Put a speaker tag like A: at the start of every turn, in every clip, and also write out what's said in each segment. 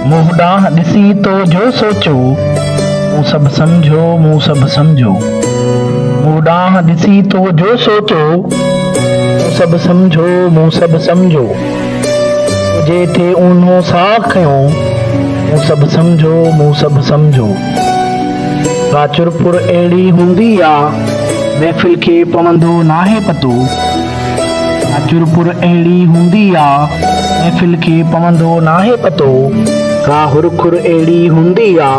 A: मुंहुं ॾांहुं ॾिसी तो जो सोचो, मूं सभु सम्झो, मूं सभु सम्झो। मुंहुं ॾांहुं ॾिसी तो जो सोचो, मूं सभु सम्झो, मूं सभु सम्झो। तुंहिंजे थे ऊन्हो साह खयों, मूं सभु सम्झो, मूं सभु सम्झो। का चुरपुर अहिड़ी हूंदी आ, महफ़िल खे पवंदो नाहे पतो। का चुरपुर अहिड़ी हूंदी आ, महफ़िल खे पवंदो नाहे पतो। का हुरखुर अहिड़ी हूंदी आ,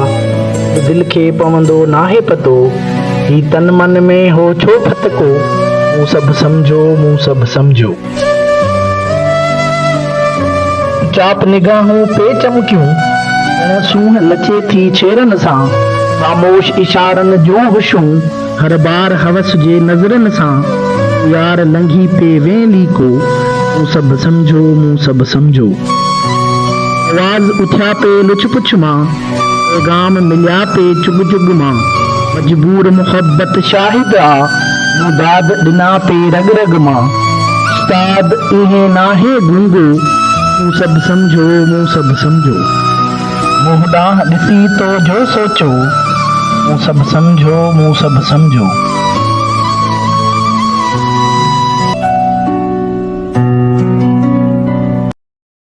A: दिलि खे पवंदो नाहे पतो। ही तन मन में हो छो फतको, मूं सभु सम्झो, मूं सभु सम्झो। चाप निगाहूं पे चमकियूं, सूंह नचे थी छेरनि सां। ख़ामोश इशारनि जूं हुशूं, हर बार हवस जे नज़रनि सां। यार लंघी पे वेली को, मूं सभु सम्झो, मूं सभु सम्झो। आवाज़ उथिया पे लुछ पुछ मां, पैगाम मिलिया पे चुग चुग मां। मजबूर मोहब्बत शाहिद आ, मूं दाद ॾिना पे रग रग मां। उस्ताद इहे नाहे गूंगो, मूं सभु सम्झो, मूं सभु सम्झो। मुंहुं ॾांहुं ॾिसी तो जो सोचो, मूं सभु सम्झो, मूं सभु सम्झो।